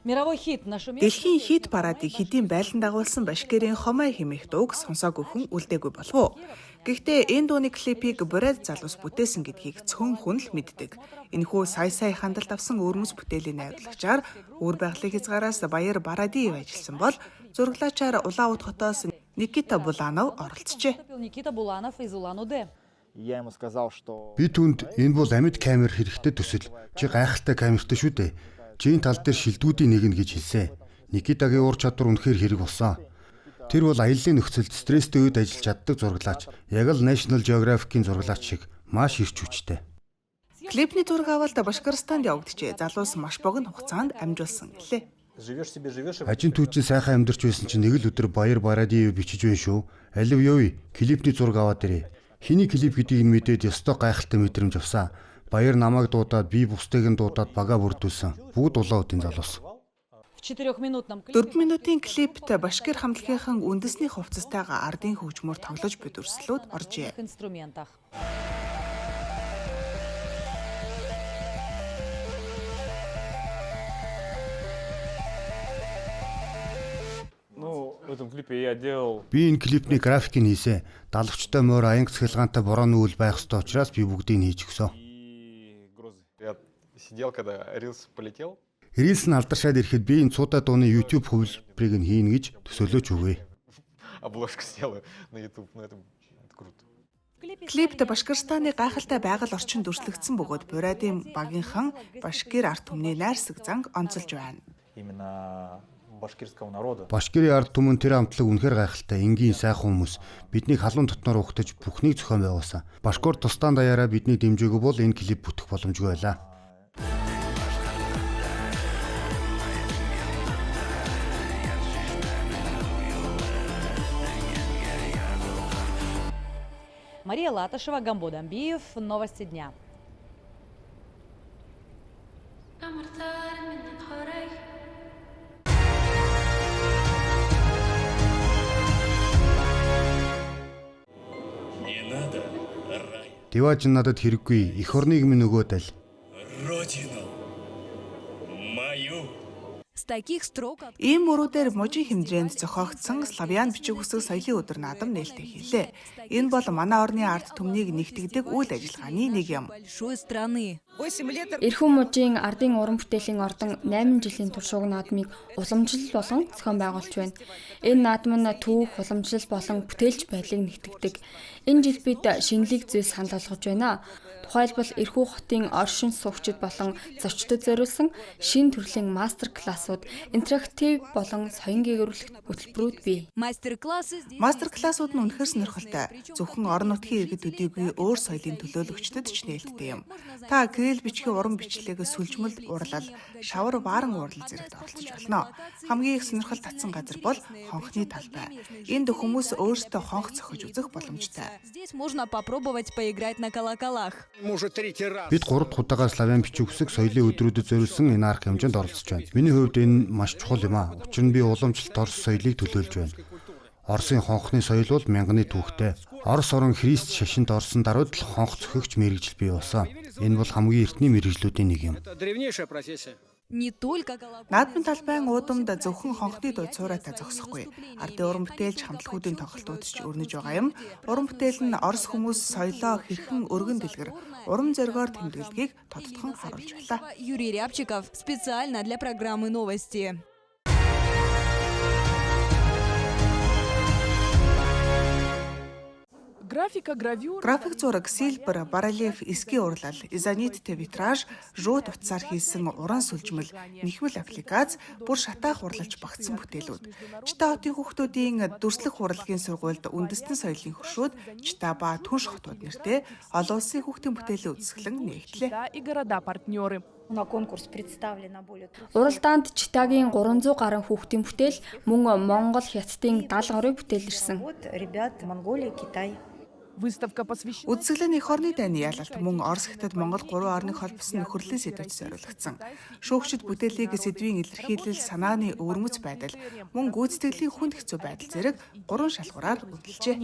Дэлхийн хит парадыг хэдийн байлдан дагуулсан Башкирийн Хомой хэмээх дууг сонсоогүй хүн үлдээгүй болов уу? Гэхдээ энэ дууны клипийг Бурайд залуус бүтээсэн гэдгийг цөөн хүн л мэддэг. Энэхүү сая хандлт авсан өрмөс бүтээлийн найруулагчаар үр байгалыг хязгаараас Баяр Барадиев ажилласан бол зураглаачаар Улаан Уд хотоос Никита Буланов оролцжээ. Би түнд энэ бол амьд камер хэрэгтэй төсөл. Чи гайхалтай камертай шүү дээ. Чийн тал дээр шилдэгүүдийн нэг нь гэж хэлсэн. Никитагийн ур чадвар үнэхээр хэрэг болсон. Тэр бол аяллаа нөхцөлд стресстэй үед ажиллаж чаддаг зураглаач. Яг л National Geographic-ийн зураглаач шиг маш эрч хүчтэй. Клипний зураг авалт Башкирстанд явагдчихэ. Залуус маш богино хугацаанд амжуулсан гэлээ. Ажин түүчийн сайхан амьдарч байсан чинь нэг л өдөр Баяр Барадиев бичиж байна шүү. Алив ёо, клипний зураг аваад ирээ. Хиний клип гэдгийг мэдээд ёстой гайхалтай мэдрэмж авсан. Баяр намайг дуудаад би бусдыг нь дуудаад бага бүрдүүлсэн. Бүгд улаан удын залуус. 4 минутын клипт Башкир хамтлагийнхан үндэсний хувцастайгаа ардын хөгжмөөр тоглож буй дүрслэлүүд оржээ. Би энэ клипний графикийг хийсэн. Далавчтай морь аянг цахилгаантай борооны үйл байх ёстой учраас би бүгдийг нь хийж өгсөн. Рилс нь алдаршаад ирэхэд би энэ цуудаа дууны YouTube хувилбарыг нь хийнэ гэж төсөөлөж өгье. Клипт Башкирстаны гайхалтай байгаль орчин дүрслэгдсэн бөгөөд Бурайдын багийнхан Башкир ард түмний найрсаг занг онцолж байна. Башкирийн ард түмэн тэр хамтлаг үнэхээр гайхалтай, энгийн сайхан хүмүүс. Биднийг халуун дотноор угтаж бүхнийг зохион байгуулсан. Башкир тусдаан даяараа бидний дэмжээгөө бол энэ клип бүтэх боломжгүй байлаа. Мария Латышева, Гамбод Амбиев, новости дня. Диваж надад хэрэггүй, эх орныг минь өгөөд аль. Ийм мөрүүдээр мужийн хэмжээнд зохиогдсон славян бичиг үсэг соёлын өдөр наадам нээлттэй хийлээ. Энэ бол манай орны ард түмнийг нэгтгэдэг үйл ажиллагааны нэг юм. Эрхэм мужийн ардын уран бүтээлийн ордон 8 жилийн туршууг наадмыг уламжлал болон зохион байгуулж байна. Энэ наадам нь түүх, уламжлал болон бүтээлч байдлыг нэгтгэдэг. Энэ жил бид шинэлэг зүйлс санал болгож байна. Тухайлбал Эрхүү хотын оршин суугчид болон зочдод зориулсан шинэ төрлийн мастер классууд, интерактив болон соён гээгүүрлэх хөтөлбөрүүд бий. Мастер классууд нь үнэхээр сонирхолтой. Зөвхөн орон нутгийн иргэд төдийгүй өөр соёлын төлөөлөгчдөд ч нээлттэй юм. Та гэрэл бичгийн уран бичлэгийг сүлжмэл урлал, шавар бааран урлал зэрэгт оролцож болно. Хамгийн их сонирхол татсан газар бол хонхны талбай. Энд хүмүүс өөрсдөө хонх зохиж үзэх боломжтой. Бид 3 дахь удаагаар славян бичиг үсэг соёлын өдрүүдэд зориулсан энэ арга хэмжээнд оролцож байна. Миний хувьд энэ маш чухал юм аа. Учир нь би уламжлалт Орос соёлыг төлөөлж байна. Оросын хонхны соёл бол мянганы түүхтэй. Орос орон Христ шашинд орсон даруйд л хонх зохиогч мэргэжил бий болсон. Энэ бол хамгийн эртний мэргэжлүүдийн нэг юм. Наадмын талбайн уудамд зөвхөн хонхны дуу цуурайтай зогсохгүй. Ардын уран бүтээлч хамтлагуудын тоглолтууд ч өрнөж байгаа юм. Уран бүтээл нь Орос хүмүүс соёлоо хэрхэн өргөн дэлгэр, урам зоригоор тэмдэглэгийг тодтогхон харуулж байлаа. Юрий Рябчиков специально для программы новости. График зураг, силбэр, барельеф, эсгийн урлал, изониттэй витраж, жуут утсаар хийсэн уран сүлжмэл, нэхмэл аппликац, бүр шатаах урлалж багтсан бүтээлүүд. Чита хотын хүүхдүүдийн дүрслэх урлагийн сургуульд үндэстэн соёлын хөршүүд Чита ба Түнш хотууд нэртэй олон улсын хүүхдийн бүтээлийн үзэсгэлэн нэгтлээ. Уралдаанд Читагийн 300 гаруй хүүхдийн бүтээл, мөн Монгол, Хятадын 70 гаруй бүтээл ирсэн. Үзэсгэлэн эх орны дайны ялалт мөн Орос, Хятад, Монгол гурван орныг холбосон нөхөрлөлийн сэдвүүдэд зориулагдсан. Шүүгчид бүтээлийг сэдвийн илэрхийлэл, санааны өвөрмөц байдал, мөн гүйцэтгэлийн хүнд хэцүү байдал зэрэг гурван шалгуураар үнэлжээ.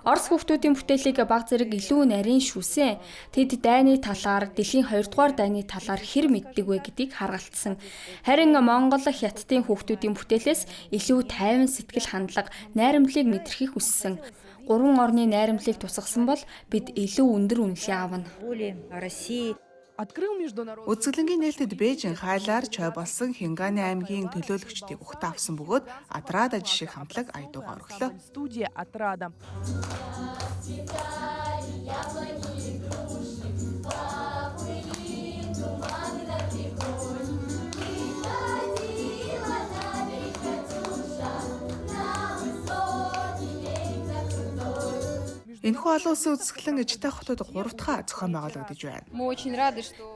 Орос хүүхдүүдийн бүтээлийг баг зэрэг илүү нарийн шүүсэн. Тэд дайны талаар, дэлхийн 2 дугаар дайны талаар хэр мэддэг вэ гэдгийг харгалтсан. Харин Монгол, Хятадын хүүхдүүдийн бүтээлээс илүү тайван сэтгэл хандлага, найрамдлыг мэдрэхийг хүссэн. Гурван орны найрамдлыг тусгасан бол бид илүү өндөр үнэлгээ авна. Үзэсгэлэнгийн нээлтэд Бээжин хайлаар Чой болсон Хинганы аймгийн төлөөлөгчдийг ухтаа авсан бөгөөд Атрада жишээ хамтлаг аядуугаар өглөө. Энэхүү олон улсын үзэсгэлэн житэй хотод 3 дахь зохион байгуулагдаж байна.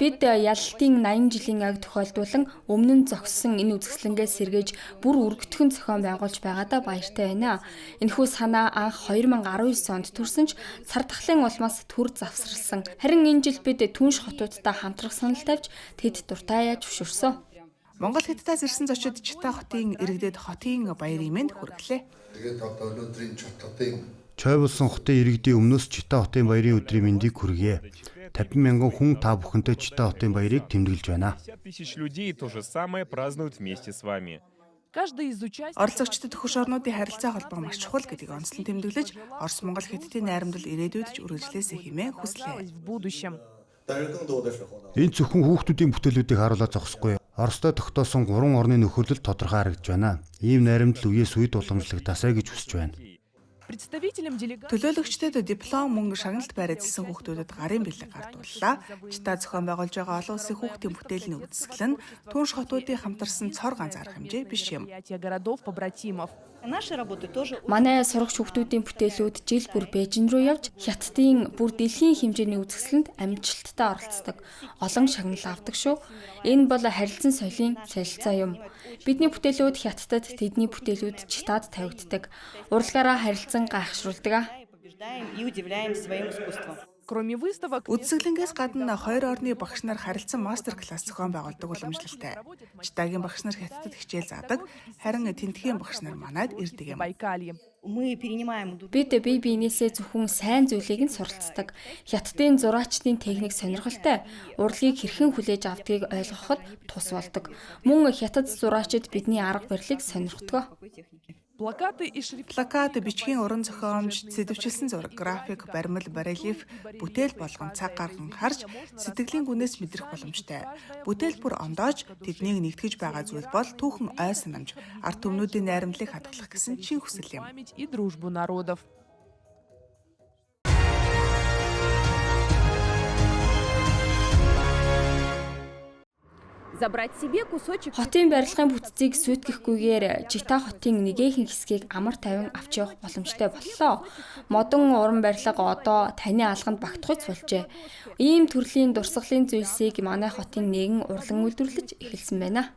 Бид ялалтын 80 жилийн аг тохиолдуулан өмнө нь зогссон энэ үзэсгэлэнгээс сэргээж бүр өргөтгөн зохион байгуулж байгаадаа баяртай байна. Энэхүү санаа анх 2019 онд төрсөн ч цар тахлын улмаас төр завсарласан. Харин энэ жил бид түнш хотуудтай хамтрах санал тавьж тэд дуртаяа зөвшөөрсөн. Монгол Хятадаас ирсэн зочид Житай хотын иргэдэд хотын баярын мэнд хүргэлээ. Тэгээд одоо өнөөдрийн Чот хотын Чой болсон хотын иргэдийн өмнөөс Житай хотын баярын өдрийн мэндийг хүргье. 50 мянган хүн та бүхэнтэй Житай хотын баярыг тэмдэглэж байна. 50 000 людей то же самое празднуют вместе с вами. Оролцогчдод хөрш орнуудын харилцаа холбоо маш чухал гэдгийг онцлон тэмдэглэж, Орос, Монгол, Хятадын найрамдал ирээдүйд ч үргэлжлээсэй хэмээн хүслээ. Энэ зөвхөн хүүхдүүдийн бүтээлүүдийг харуулаад зогсохгүй. Оростой тогтоосон 3 орны нөхөрлөл тодорхой харагдж байна. Ийм найрамдал үеэс үед уламжлагдасаа гэж хүсэж байна. Төлөөлөгчдөд диплом мөн шагналт барайдсан хүүхдүүдэд гарын бэлэг гардууллаа. Житай зохион байгуулж байгаа олон улсын хүүхдийн бүтээлийн үзэсгэлэн түнш хотуудын хамтарсан цор ганц арга хэмжээ биш юм. Манай сурагч хүүхдүүдийн бүтээлүүд жил бүр Бээжин руу явж Хятадын бүр дэлхийн хэмжээний үзэсгэлэнд амжилттай оролцдог. Олон шагнал авдаг шүү. Энэ бол харилцан соёлын солилцоо юм. Бидний бүтээлүүд Хятадд, тэдний бүтээлүүд Житад тавигддаг. Урлагаараа харилцан гайхшруулдаг. Үзэсгэлэнгээс гадна 2 орны багш нар харилцан мастер класс зохион байгуулдаг уламжлалтай. Житагийн багш нар Хятадд хичээл заадаг, харин Тэнтгийн багш нар манайд ирдэг юм. Бид бие биенээсээ зөвхөн сайн зүйлийг нь суралцдаг. Хятадын зураачдын техник сонирхолтой. Урлагийг хэрхэн хүлээж авдгийг ойлгоход тус болдог. Мөн Хятад зураачид бидний арга барилыг сонирхдог. Плакат, бичгийн уран зохиомж, сэдвчилсэн зураг, график, баримл, барельеф, бүтээл болгон цаг гарган харж сэтгэлийн гүнээс мэдрэх боломжтой. Бүтээл бүр ондоож тэднийг нэгтгэж байгаа зүйл бол түүхэн ой санамж, ард түмнүүдийн найрамдлыг хадгалах гэсэн чин хүсэл юм. Хотын барилгын бүтцийг сүйтгэхгүйгээр Житай хотын нэгээх хэсгийг амар тайван авч явах боломжтой боллоо. Модон уран барилга одоо таны алганд багтахуйц болжээ. Ийм төрлийн дурсгалын зүйлсийг манай хотын нэгэн урлан үйлдвэрлэж эхэлсэн байна.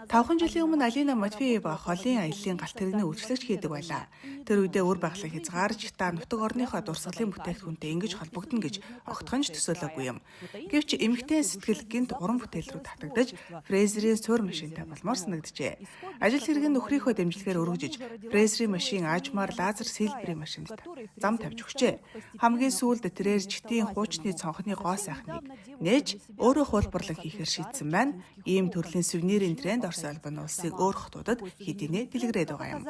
Тавхан жилийн өмнө Алина Матвеева холын аяллаа галт тэрэгний үйлчлэгч хийдэг байлаа. Тэр үедээ үр баглаа хязгаарч та нутаг орныхоо дурсгалын бүтээгдэхүүнтэй ингэж холбогдно гэж огтхонч төсөөлөөгүй юм. Гэвч эмэгтэй сэтгэл гинт уран бүтээл рүү татагдаж Фрезерийн суур машинтай болмоор санагджээ. Ажил хэрэг нь нөхрийнхөө дэмжлэгээр өргөжж Фрезерийн машин аажмаар лазер сэлбэрийн машинд зам тавьж өгчээ. Хамгийн сүүлд тэрээр житийн хуучны цонхны гоо сайхныг нээж өөрөө хуулбарлан хийхээр шийдсэн байна. Ийм төрлийн сувенирийн тренд Орос улбаны улсын өөр хотуудад хэдийнэ дэлгэрээд байгаа юм.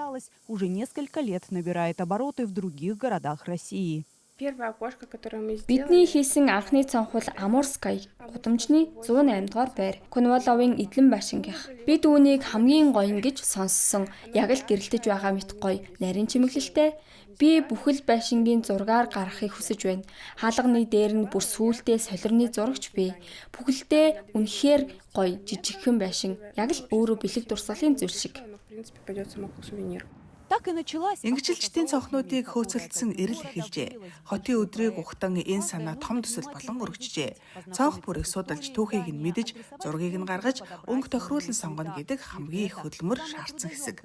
Уже несколько лет набирает обороты в других городах России. Бидний хийсэн анхны цонхол Амурскай гудамжны 108 дугаар байр Конволовын эдлэн байшингийнх. Бид үүнийг хамгийн гоё гэж сонссон. Яг л гэрэлтэж байгаа мэт гоё, нарийн чимэглэлтэй. Би бүхэл байшингийн зургаар гаргахыг хүсэж байна. Хаалганы дээр нь бүр сүултээ солирны зурагч бий. Бүхэлдээ үнэхээр гоё, жижигхэн байшин. Яг л өөрөө бэлэг дурсгалын зүйл шиг. Так и началась. Ингжилчдийн цонхнуудыг хөөцөлдсөн эрэл эхэлжээ. Хотын өдрийг ухтан энэ санаа том төсөл болон өргөжжээ. Цонх бүрийг судалж түүхийг нь мэдэж, зургийг нь гаргаж, өнгө тохируулан сонгоно гэдэг хамгийн их хөдөлмөр шаардсан хэсэг.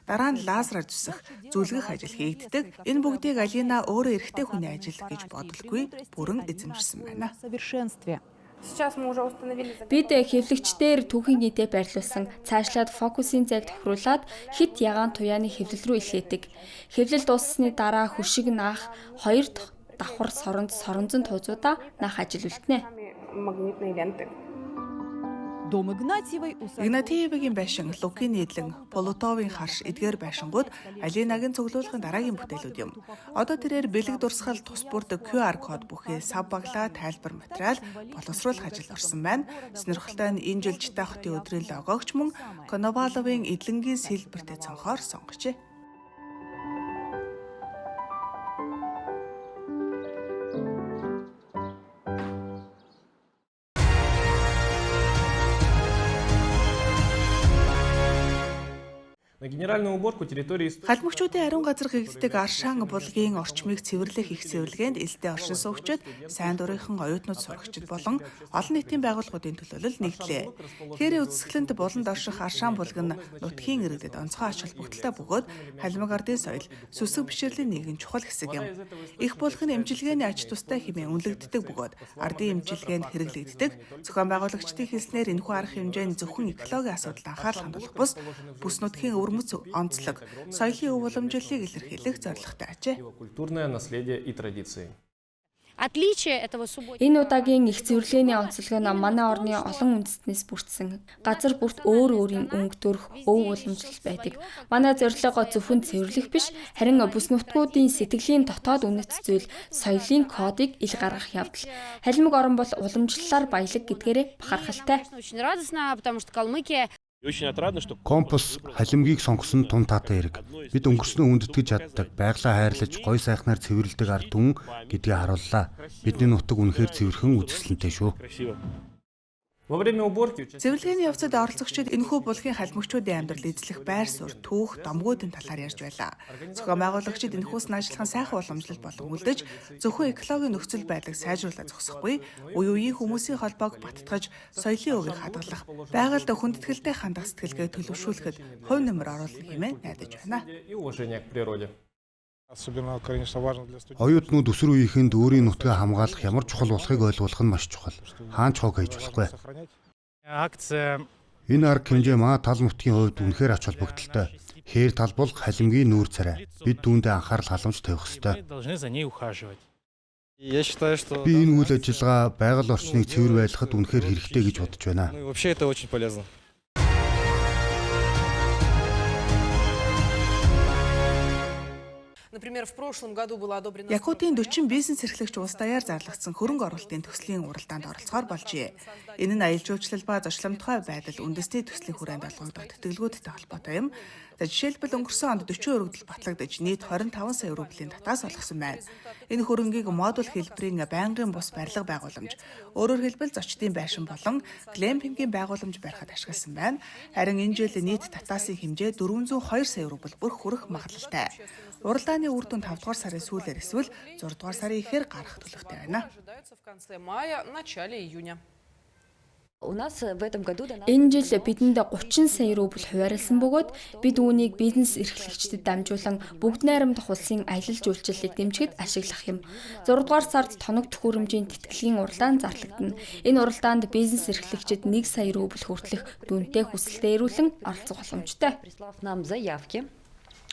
Дараа нь лазераар зүсэх, зүлгэх ажил хийгддэг. Энэ бүгдийг Алина өөрөө эрэгтэй хүний ажил гэж бодолгүй бүрэн эзэмшсэн байна. Совершенстве. Бид хэвлэгчдээр түүхийн нийтэд байрлуулсан цаашлаад фокусын зайг тохируулад хит ягаан туяаны хэвлэл рүү илгээдэг. Хэвлэл дууссаны дараа хөршиг наах 2 давхар соронзон туузуудаа наах ажил үлдэнэ. Дом Игнатьевой Игнатьевийн байшин, Лукийн нийтлэн, Полутовын харш эдгээр байшингууд Алинагийн цуглуулгын дараагийн бүтээлүүд юм. Одоо тэрээр бэлэг дурсгал тус бүрдэг QR код бүхий сав баглаа тайлбар материал боловсруулах ажил орсон байна. Сонирхолтой нь энэ жил Жита хотын өдрийн логогч мөн Коноваловын эдлэнгийн сэлбэртэй цонхоор сонгожээ. Халмагчуудын ариун газар гэгддэг Аршан булгийн орчмыг цэвэрлэх их цэвэрлэгэнд элдээ оршин суугчид, сайн дурынхан оюутнууд сурагчид болон олон нийтийн байгууллагуудын төлөөлөл нэгдлээ. Хээрийн үзэсгэлэнт буланд орших Аршан булг нь нутгийн иргэдэд онцгой ач холбогдолтой бөгөөд халимаг ардын соёл, сүсэг биширлийн нэгэн чухал хэсэг юм. Их булгын эмчилгээний ач тустай хэмээн үнэлэгддэг бөгөөд ардын эмчилгээнд хэрэглэгддэг. Зохион байгуулагчдын хэлснээр энэхүү арга хэмжээнд зөвхөн экологийн асуудалд анхаарал хандуулах бүс нутгийн өвөрмөц онцлог, соёлын өв уламжлалыг илэрхийлэх зорилготой ажээ. Энэ удаагийн их цэвэрлэгээний онцлог нь манай орны олон үндэстнээс бүрдсэн. Газар бүрт өөр өөрийн өнгө төрх, өв уламжлал байдаг. Манай зорилго зөвхөн цэвэрлэх биш, харин бүс нутгуудын сэтгэлийн дотоод үнэт зүйл, соёлын кодыг ил гаргах явдал. Халимаг орон бол уламжлалаар баялаг гэдгээрээ бахархалтай. Компас халимгийг сонгосон тун таатай хэрэг. Бид өнгөрснөө үндэтгэж чаддаг, байглаа хайрлаж, гой сайхнаар цэвэрлдэг ард түмэн гэдгийг харууллаа. Бидний нутаг үнэхээр цэвэрхэн үзэсгэлэнтэй шүү. Цэвэрлэгээний явцад оролцогчид энэхүү булгийн халимагчуудын амьдрал эзлэх байр суурь, түүх, домгуудын талаар ярьж байлаа. Зохион байгуулагчид энэхүүс нь ажиллахан сайхан уламжлал болон үлдэж, зөвхөн экологийн нөхцөл байдлыг сайжруулах зогсохгүй, үе үеийн хүмүүсийн холбоог баттгаж, соёлын өвийг хадгалах, байгальд хүндэтгэлтэй хандах сэтгэлгээ төлөвшүүлэхэд хувь нэмэр оруулах хэмээн найдаж байна. Оюутнууд өсвөр үеийнхэнд өөрийн нутгаа хамгаалах ямар чухал болохыг ойлгуулах нь маш чухал. Хаанч хог хийж болохгүй. Энэ арга хэмжээ маа тал нутгийн хувьд үнэхээр ач холбогдолтой. Хээр тал бол халимгийн нүүр царай. Бид түүндээ анхаарал халамж тавих ёстой. Би энэ үйл ажиллагаа байгаль орчныг цэвэр байлгахад үнэхээр хэрэгтэй гэж бодож байна. Якутийн 40 бизнес эрхлэгч улс даяар зарлагдсан хөрөнгө оруулалтын төслийн уралдаанд оролцохоор болжээ. Энэ нь аялал жуулчлал ба зочломтгой байдал үндэсний төслийн хүрээнд олгогдох тэтгэлгүүдтэй холбоотой юм. Жишээлбэл өнгөрсөн онд 40 өргөдөл батлагдаж нийт 25 сая рублийн татаас олгосон байна. Энэ хөрөнгийг модуль хэлбэрийн байнгын бус барилга байгууламж, өөрөөр хэлбэл зочдын байшин болон глэмпингийн байгууламж барихад ашигласан байна. Харин энэ жил нийт татаасын хэмжээ 402 сая рубль бүр хүрэх магадлалтай. Уралдааны үр дүн 5 дугаар сарын сүүлээр эсвэл 6 дугаар сарын эхээр гарах төлөвтэй байна. Энэ жил бидэнд 30 сая рубль хуваарлсан бөгөөд бид үүнийг бизнес эрхлэгчдэд дамжуулан бүгд найрамдах улсын аялал жуулчлалыг дэмжихэд ашиглах юм. 6 дугаар сард тоног төхөөрөмжийн тэтгэлийн уралдаан зарлагдана. Энэ уралдаанд бизнес эрхлэгчид 1 сая рубль хүртэлх дүнтэй хүсэлтэд ирүүлэн оролцох боломжтой.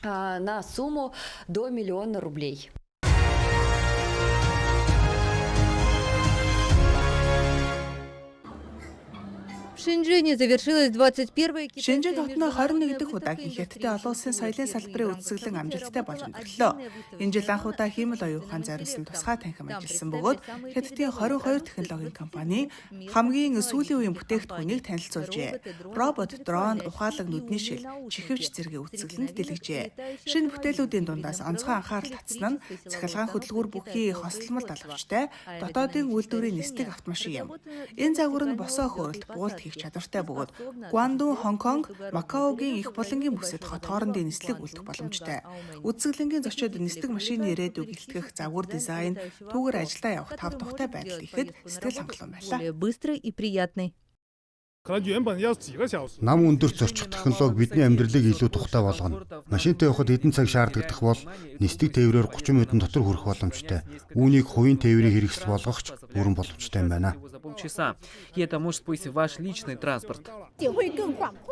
На сумму до 1 миллиона рублей. Шинжэне завершилась 21-я Шинжэн хотно 21 дахь удаагийн хятадын олон улсын соёлын салбарын үзэсгэлэн амжилттай болж өнгөрлөө. Энэ жил анх удаа хиймэл оюутан зориулсан тусгай танхим ажилласан бөгөөд хятадын 22 технологийн компани хамгийн сүүлийн үеийн бүтээгдэхүүнийг танилцуулжээ. Робот, дрон, ухаалаг нүдний шил, чихвч зэргийн үзэсгэлэнд дэлгэжээ. Шинэ бүтээлүүдийн дундаас онцгой анхаарал татсан нь цахилгаан хөдөлгүүр бүхий хослолмол далавчтай дотоодын үйлдвэрийн нисдэг автомашин юм. Энэ загвар нь босоо хөөрөлт, буулт их чадвартай бөгөөд Гуандун, Хонконг, Макаогийн их булангийн бүсэд хот хоорондын нислэг үлдэх боломжтой. Үдсгэлэнгийн зочид нислэг машины ирээдүйг илтгэх загвар дизайн, түүгээр ажиллаа явах тав тухтай байдал ихэд сэтгэл хангалуун байлаа. Быстрый и приятный. Нам өндөрт зорчих технологи бидний амьдралыг илүү тухтай болгоно. Машинтай явахад хэдэн цаг шаарддаг бол нислэг тээврээр 30 минутын дотор хүрэх боломжтой. Үүнийг хувийн тээврийн хэрэгсэл болгохч бүрэн боломжтой юм байна.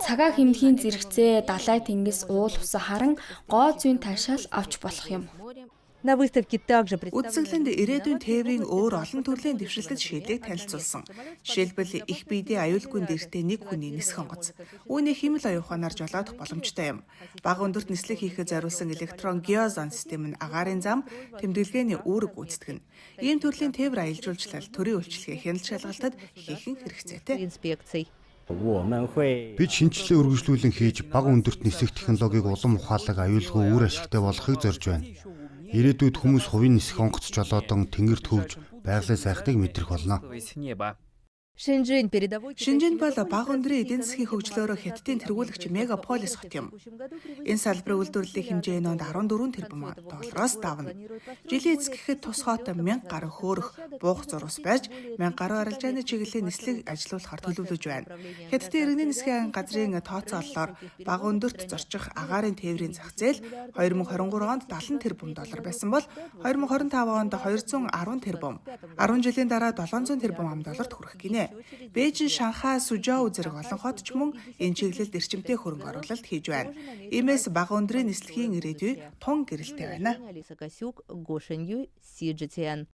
Цагаа хэмнэхийн зэрэгцээ, далай тэнгис, уул усаа харан гоо зүйн таашаал авч болох юм. На выставке также Үдсгэлэнд ирээдүйн тээврийн өөр олон төрлийн дэвшилтэд шийдлийг танилцуулсан. Жишээлбэл их биедээ аюулгүй дэрэгтэй нэг хүний нисэх онгоц. Үүнийг хэмэл оюун ухаанаар жолоодох боломжтой юм. Бага өндөрт нислэг хийхэд зориулсан электрон геозон систем нь агаарын зам, тэмдэглэгээний үүрэг гүйцэтгэнэ. Ийм төрлийн тээвэр аялал жуулчлал төрийн үйлчлэгээ хяналт шалгалтад ихээхэн хэрэгцээтэй. инспекций. Бид шинжилгээ үргэлжлүүлэн хийж бага өндөрт нисэх технологиг улам ухаалаг аюулгүй үр ашигтай болгохыг зорж байна. Ирээдүйд хүмүүс хувийн нисэх онгоц жолоодон тэнгэрт хөвж байгалийн сайхныг мэдрэх болно. Шэньчжэнь передовой. Шинжэн бол бага өндрийн эдийн засгийн хөгжлөөрөө хятадын тэргүүлэгч мегаполис хот юм. Энэ салбарын үйлдвэрлэлийн хэмжээ нь 14 тэрбум доллароос давна. Жилийн эцэг гэхэд тус хот 1000 гаруй хөөрөх буух зурвас байж 1000 гаруй арилжааны чиглэлийн нислэг ажилуулахаар төлөвлөж байна. Хятадын иргэний нисхийн газрын тооцоололоор бага өндөрт зорчих агаарын тээврийн зах зээл 2023 онд 70 тэрбум доллар байсан бол 2025 онд 210 тэрбум, 10 жилийн дараа 700 тэрбум $. Хүрэх гинэ. Бээжин, Шанхай, Сужоу зэрэг олон хот ч мөн энэ чиглэлд эрчимтэй хөрөнгө оруулалт хийж байна. Иймээс бага өндрийн нислэгийн ирээдүй тун гэрэлтэй байна. Алиса Косюк, Гошин Юй, CGTN.